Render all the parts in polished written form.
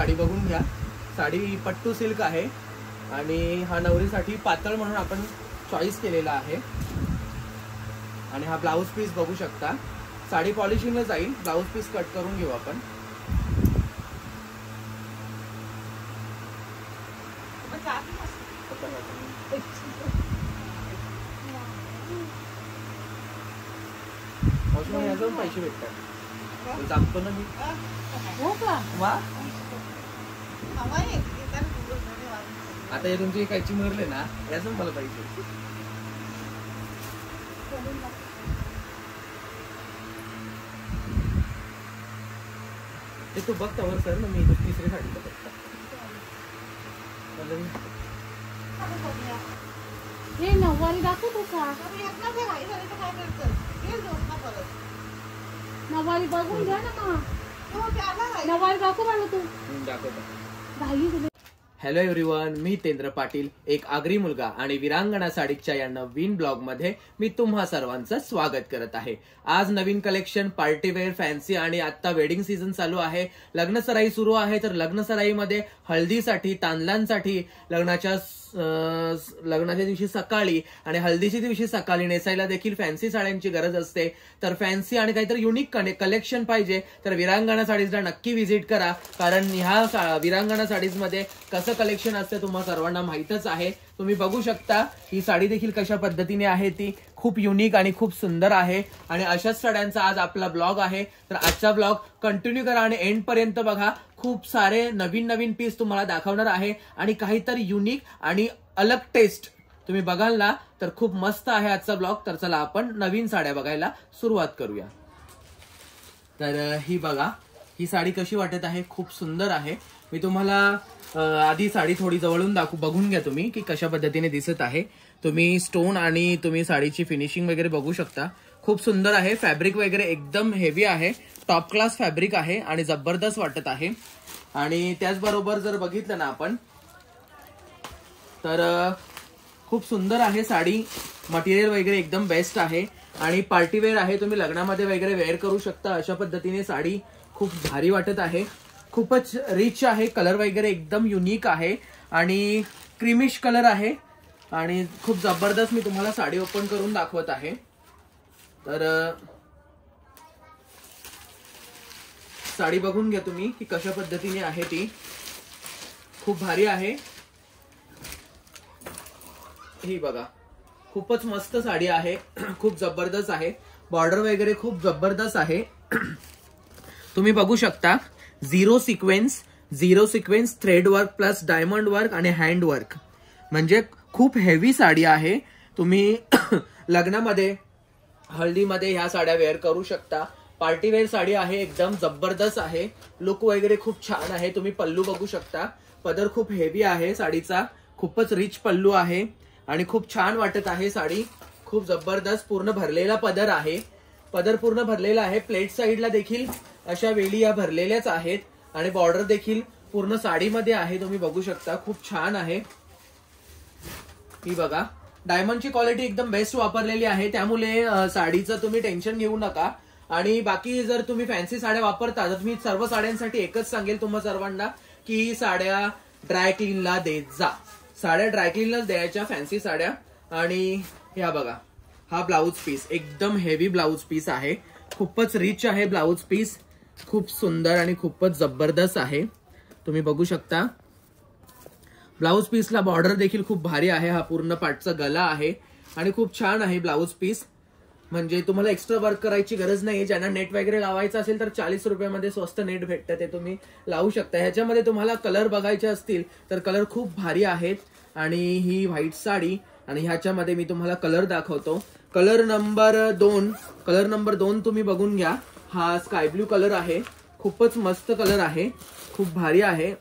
साडी बघून घ्या। साडी पट्टू सिल्क आहे आणि हा नवरीसाठी पातळ म्हणून आपण चॉईस केलेला आहे। आणि हा ब्लाउज पीस बघू शकता, साडी पॉलिशिंगला जाईल, ब्लाउज पीस कट करून घेऊ आपण। याच्यावर पैसे भेटतात, जमतो ना मी। हो का? वा आता हे तुमची कायची मरले ना, याच मला पाहिजे। ते तू बघ तवर सर ना, मी तिसरी साडी बघता। हे नऊवारी दाखवतो का? नऊवारी बघून घ्या ना मग। नऊवारी दाखव मला तू। दाखवतो। हॅलो एव्हरीवन, मी तेंद्र पाटील, एक आगरी मुलगा आणि वीरांगणा साडीच्या या नवीन ब्लॉग मध्ये मी तुम्हा सर्वांचं स्वागत करत आहे। आज नवीन कलेक्शन, पार्टीवेअर, फॅन्सी आणि आता वेडिंग सीझन चालू आहे, लग्न सराई सुरू आहे। तर लग्न सराईमध्ये हळदीसाठी, तांदळांसाठी, लग्नाच्या दिवशी सकाळी आणि हळदीच्या दिवशी सकाळी नेसायला देखील फॅन्सी साड्यांची गरज असते। तर फॅन्सी आणि काहीतरी युनिक कलेक्शन पाहिजे तर वीरांगणा साडीजला नक्की व्हिजिट करा, कारण ह्या वीरांगणा साडीज मध्ये कसं कलेक्शन असतं तुम्हाला सर्वांना माहितच आहे। तुम्ही बघू शकता ही साडी देखील कशा पद्धतीने आहे, ती खूप युनिक आणि खूप सुंदर आहे। आणि अशाच साड्यांचा आज आपला ब्लॉग आहे, तर आजचा ब्लॉग कंटिन्यू करा आणि एंड पर्यंत बघा। खूप सारे नवीन नवीन पीस तुम्हाला दाखवणार आहे आणि काहीतरी युनिक आणि अलग टेस्ट तुम्ही बघाल ना, तर खूप मस्त आहे आजचा ब्लॉग। तर चला आपण नवीन साड्या बघायला सुरुवात करूया। तर ही बघा, ही साडी कशी वाटत आहे, खूप सुंदर आहे। मी तुम्हाला आधी साडी थोडी जवळून बघून घ्या तुम्ही की कशा पद्धतीने दिसत आहे। तुम्ही स्टोन आणि तुम्ही साडीची फिनिशिंग वगैरे बघू शकता, खूप सुंदर आहे। फॅब्रिक वगैरे एकदम हेवी आहे, टॉप क्लास फॅब्रिक आहे आणि जबरदस्त वाटत आहे। आणि त्याचबरोबर जर बघितलं ना आपण तर खूप सुंदर आहे साडी, मटेरियल वगैरे एकदम बेस्ट आहे आणि पार्टीवेअर आहे, तुम्ही लग्नामध्ये वगैरे वेअर करू शकता। अशा पद्धतीने साडी खूप भारी वाटत आहे, खूपच रिच आहे, कलर वगैरे एकदम युनिक आहे आणि क्रीमिश कलर आहे आणि खूप जबरदस्त। मी तुम्हाला साडी ओपन करून दाखवत आहे। तर साडी बघून घ्या तुम्ही की कशा पद्धतीने आहे, ती खूप भारी आहे। ही बघा, खूपच मस्त साडी आहे, खूप जबरदस्त आहे, बॉर्डर वगैरे खूप जबरदस्त आहे। तुम्ही बघू शकता zero sequence thread work plus diamond work आणि हँड वर्क, म्हणजे खूप हेवी साडी आहे। तुम्ही लग्नामध्ये, हळदीमध्ये ह्या साड्या वेअर करू शकता। पार्टीवेअर साडी आहे, एकदम जबरदस्त आहे, लुक वगैरे खूप छान आहे। तुम्ही पल्लू बघू शकता, पदर खूप हेवी आहे साडीचा, खूपच रिच पल्लू आहे आणि खूप छान वाटत आहे साडी, खूप जबरदस्त। पूर्ण भरलेला पदर आहे, पदर पूर्ण भरलेला आहे। प्लेट साईडला देखील अशा वेली या भरलेल्याच आहेत आणि बॉर्डर देखील पूर्ण साडीमध्ये आहे, तुम्ही बघू शकता, खूप छान आहे। ही बघा, डायमंडची क्वालिटी एकदम बेस्ट वापरलेली आहे, त्यामुळे साडीचं तुम्ही टेन्शन घेऊ नका। आणि बाकी जर तुम्ही फॅन्सी साड्या वापरता तर मी सर्व साड्यांसाठी एकच सांगेल तुम्हा सर्वांना की साड्या ड्रायक्लीनला देत जा, साड्या ड्रायक्लीनलाच द्यायच्या फॅन्सी साड्या। आणि ह्या बघा, हा ब्लाउज पीस एकदम हेवी ब्लाउज पीस आहे, खूपच रिच आहे ब्लाउज पीस, खूप सुंदर आणि खूपच जबरदस्त आहे। तुम्ही बघू शकता ब्लाउज पीसला बॉर्डर देखील खूप भारी आहे, हा पूर्ण पाठचा गला आहे आणि खूप छान आहे ब्लाउज पीस। म्हणजे तुम्हाला एक्स्ट्रा वर्क करायची गरज नाही। ज्यांना नेट वगैरे लावायचं असेल तर 40 रुपयामध्ये स्वस्त नेट भेटतं, ते तुम्ही लावू शकता। ह्याच्यामध्ये तुम्हाला कलर बघायचे असतील तर कलर खूप भारी आहेत। आणि ही व्हाईट साडी आणि ह्याच्यामध्ये मी तुम्हाला कलर दाखवतो, कलर नंबर 2 तुम्ही बघून घ्या। हा स्काय ब्लू कलर आहे, खूपच मस्त कलर आहे, खूप भारी आहे।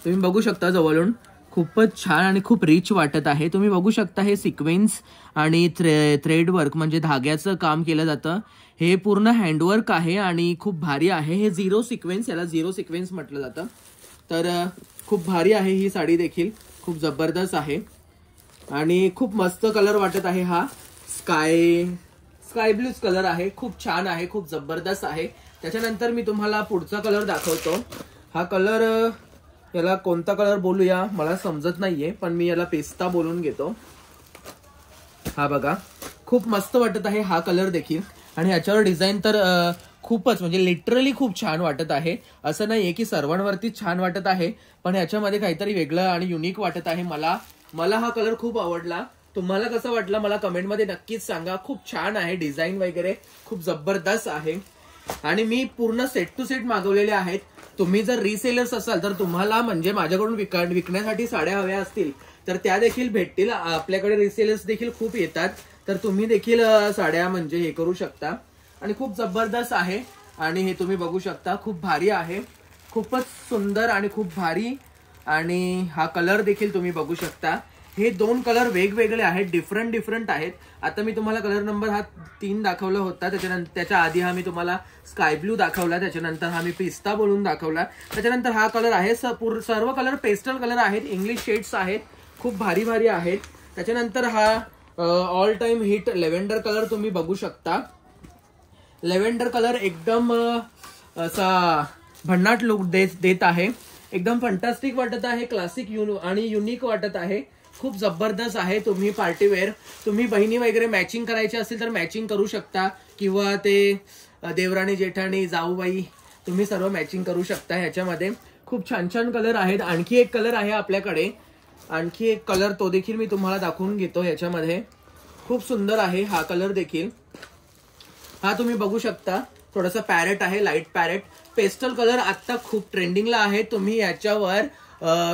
तुम्ही बघू शकता जवळून, खूपच छान आणि खूप रिच वाटत आहे। तुम्ही बघू शकता हे सिक्वेन्स आणि थ्रेड वर्क म्हणजे धाग्याचं काम केलं जातं, हे पूर्ण हँडवर्क आहे आणि खूप भारी आहे। हे झिरो सिक्वेन्स, याला झिरो सिक्वेन्स म्हटलं जातं। तर खूप भारी आहे ही साडी देखील, खूप जबरदस्त आहे आणि खूप मस्त कलर वाटत आहे। हा स्काय ब्लूच कलर आहे, खूप छान आहे, खूप जबरदस्त आहे। त्याच्यानंतर मी तुम्हाला पुढचा कलर दाखवतो, हा कलर, याला कोणता कलर बोलूया मला समजत नाहीये, पण मी याला पेस्ता बोलून घेतो. हा बघा, खूप मस्त वाटत आहे हा कलर देखील. आणि याच्यावर डिझाईन तर खूपच म्हणजे लिटरली खूप छान वाटत आहे. असं नाहीये की सर्वांवरती छान वाटत आहे, पण याच्यामध्ये काहीतरी वेगळं आणि युनिक वाटत आहे. मला हा कलर खूप आवडला. तुम्हाला कसं वाटलं मला कमेंटमध्ये नक्कीच सांगा. खूप छान आहे, डिझाईन वगैरे खूप जबरदस्त आहे. आणि मी पूर्ण सेट टू सेट मागवलेले आहेत. तुम्ही जर रिसेलर्स असाल तर तुम्हाला म्हणजे माझ्याकडून विकण्यासाठी साड्या हव्या असतील तर त्या देखील भेटतील. आपल्याकडे रिसेलर्स देखील खूप येतात, तर तुम्ही देखील साड्या म्हणजे हे करू शकता. आणि खूप जबरदस्त आहे. आणि हे तुम्ही बघू शकता, खूप भारी आहे, खूपच सुंदर आणि खूप भारी. आणि हा कलर देखील तुम्ही बघू शकता. हे 2 कलर वेगवेगळे आहेत, डिफरंट आहेत. आता मी तुम्हाला कलर नंबर हा 3 दाखवला होता. त्याच्यानंतर त्याच्या आधी हा मी तुम्हाला स्काय ब्लू दाखवला, त्याच्यानंतर हा मी पिस्ता बोलून दाखवला, त्याच्यानंतर हा कलर आहे. सर्व कलर पेस्टल कलर आहेत, इंग्लिश शेड्स आहेत, खूप भारी आहेत. त्याच्यानंतर हा all time hit lavender colour तुम्ही बघू शकता. लेव्हेंडर कलर एकदम असा भन्नाट लुक देत आहे. एकदम फंटास्टिक वाटत आहे, क्लासिक आणि युनिक वाटत आहे. खूप जबरदस्त आहे. तुम्ही पार्टीवेअर, तुम्ही बहिणी वगैरे मॅचिंग करायची असेल तर मॅचिंग करू शकता, किंवा ते देवराणी जेठाणी जाऊबाई तुम्ही सर्व मॅचिंग करू शकता. ह्याच्यामध्ये खूप छान कलर आहेत. आणखी एक कलर आहे आपल्याकडे, आणखी एक कलर तो देखील मी तुम्हाला दाखवून घेतो. ह्याच्यामध्ये खूप सुंदर आहे हा कलर देखील. हा तुम्ही बघू शकता, थोडासा पॅरेट आहे, लाईट पॅरेट. पेस्टल कलर आता खूप ट्रेंडिंगला आहे. तुम्ही याच्यावर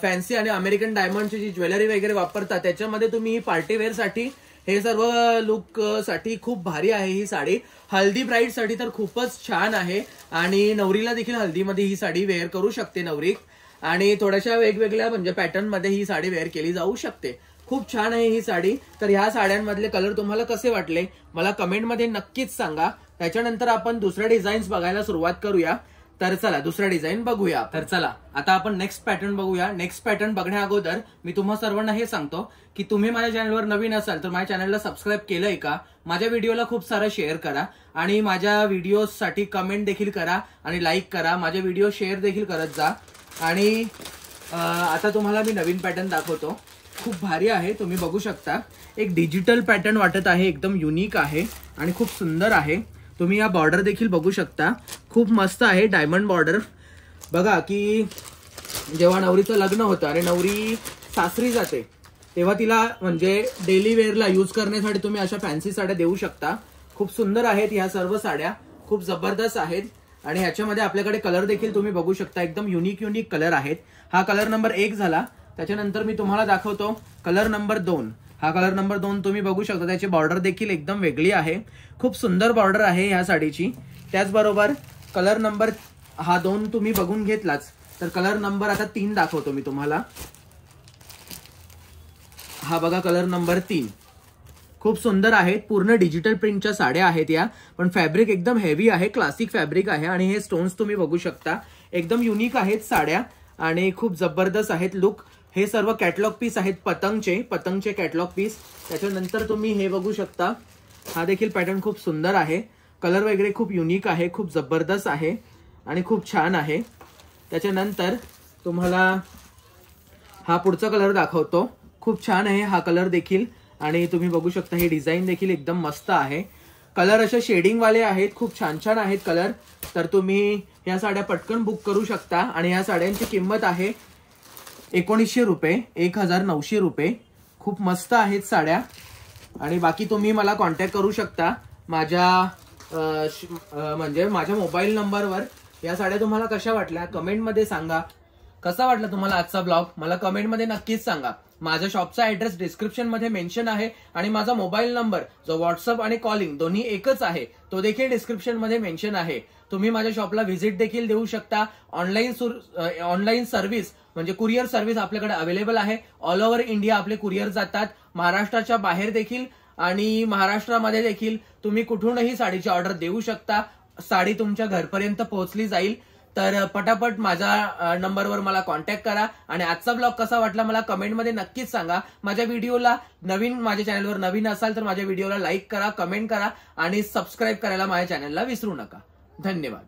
फॅन्सी आणि अमेरिकन डायमंडची जी ज्वेलरी वगैरे वापरता त्याच्यामध्ये तुम्ही ही पार्टीवेअर साठी, हे सर्व लुक साठी खूप भारी आहे ही साडी. हल्दी ब्राईड साठी तर खूपच छान आहे. आणि नवरीला देखील हल्दीमध्ये ही साडी वेअर करू शकते नवरी. आणि थोड्याशा वेगवेगळ्या म्हणजे पॅटर्न मध्ये ही साडी वेअर केली जाऊ शकते. खूप छान आहे ही साडी. तर ह्या साड्यांमधले कलर तुम्हाला कसे वाटले मला कमेंटमध्ये नक्कीच सांगा. त्याच्यानंतर आपण दुसऱ्या डिझाईन्स बघायला सुरुवात करूया. तर चला दुसरा डिझाईन बघूया. तर चला आता आपण नेक्स्ट पॅटर्न बघूया. नेक्स्ट पॅटर्न बघण्या अगोदर मी तुम्हा सर्वांना हे सांगतो की तुम्ही माझ्या चॅनलवर नवीन असाल तर माझ्या चॅनलला सबस्क्राईब केलंय का, माझ्या व्हिडिओला खूप सारं शेअर करा, आणि माझ्या व्हिडिओसाठी कमेंट देखील करा आणि लाईक करा. माझे व्हिडिओ शेअर देखील करत जा. आणि आता तुम्हाला मी नवीन पॅटर्न दाखवतो. खूप भारी आहे, तुम्ही बघू शकता. एक डिजिटल पॅटर्न वाटत आहे, एकदम युनिक आहे आणि खूप सुंदर आहे. तुम्ही या बॉर्डर देखील बघू शकता, खूप मस्त आहे. डायमंड बॉर्डर बघा की जेव्हा नवरीचं लग्न होतं आणि नवरी सासरी जाते तेव्हा तिला म्हणजे डेली वेअरला यूज करण्यासाठी तुम्ही अशा फॅन्सी साड्या देऊ शकता. खूप सुंदर आहेत ह्या सर्व साड्या, खूप जबरदस्त आहेत. आणि ह्याच्यामध्ये आपल्याकडे कलर देखील तुम्ही बघू शकता, एकदम युनिक कलर आहेत. हा कलर नंबर 1 झाला. त्याच्यानंतर मी तुम्हाला दाखवतो कलर नंबर 2. हा कलर नंबर 2 तुम्ही बघू शकता. त्याची बॉर्डर देखील एकदम वेगळी आहे, खूप सुंदर बॉर्डर आहे ह्या साडीची. त्याचबरोबर कलर नंबर हा 2 तुम्ही बघून घेतलाच, तर कलर नंबर आता 3 दाखवतो मी तुम्हाला. हा बघा कलर नंबर 3, खूप सुंदर आहेत. पूर्ण डिजिटल प्रिंटच्या साड्या आहेत या, पण फॅब्रिक एकदम हेवी आहे, क्लासिक फॅब्रिक आहे. आणि हे स्टोन्स तुम्ही बघू शकता, एकदम युनिक आहेत साड्या आणि खूप जबरदस्त आहेत लुक. हे सर्व कॅटलॉग पीस आहेत पतंगचे कॅटलॉग पीस. त्याच्यानंतर तुम्ही हे बघू शकता, हा देखील पॅटर्न खूप सुंदर आहे. कलर वगैरे खूप युनिक आहे, खूप जबरदस्त आहे आणि खूप छान आहे. त्याच्यानंतर तुम्हाला हा पुढचा कलर दाखवतो. खूप छान आहे हा कलर देखील आणि तुम्ही बघू शकता हे डिझाईन देखील एकदम मस्त आहे. कलर असे शेडिंग वाले आहेत, खूप छान आहेत कलर. तर तुम्ही या साड्या पटकन बुक करू शकता. आणि या साड्यांची किंमत आहे 1900 रुपये, 1900 रुपये. खूप मस्त आहेत साड्या. आणि बाकी तुम्ही मला कॉन्टॅक्ट करू शकता माझ्या म्हणजे माझ्या मोबाईल नंबरवर. या साड्या तुम्हाला कशा वाटल्या कमेंटमध्ये सांगा. कसा वाटला तुम्हाला आजचा ब्लॉग मला कमेंटमध्ये नक्कीच सांगा. माझ्या शॉपचा ऍड्रेस डिस्क्रिप्शन मध्ये मेन्शन आहे आणि माझा मोबाईल नंबर जो व्हॉट्सअप आणि कॉलिंग दोन्ही एकच आहे तो देखील डिस्क्रिप्शन मध्ये मेन्शन आहे. तुम्ही माझ्या शॉपला व्हिजिट देखील देऊ शकता. ऑनलाईन सर्व्हिस म्हणजे कुरिअर सर्व्हिस आपल्याकडे अवेलेबल आहे. ऑल ओव्हर इंडिया आपले कुरिअर जातात, महाराष्ट्राच्या बाहेर देखील आणि महाराष्ट्रामध्ये देखील. तुम्ही कुठूनही साडीची ऑर्डर देऊ शकता, साडी तुमच्या घरपर्यंत पोहोचली जाईल. तर पटापट माझ्या नंबरवर मला कॉन्टॅक्ट करा. आणि आजचा ब्लॉग कसा वाटला मला कमेंटमध्ये नक्कीच सांगा. माझ्या चॅनलवर नवीन असाल तर माझ्या व्हिडिओला लाईक करा, कमेंट करा आणि सबस्क्राईब करायला माझ्या चॅनलला विसरू नका. धन्यवाद.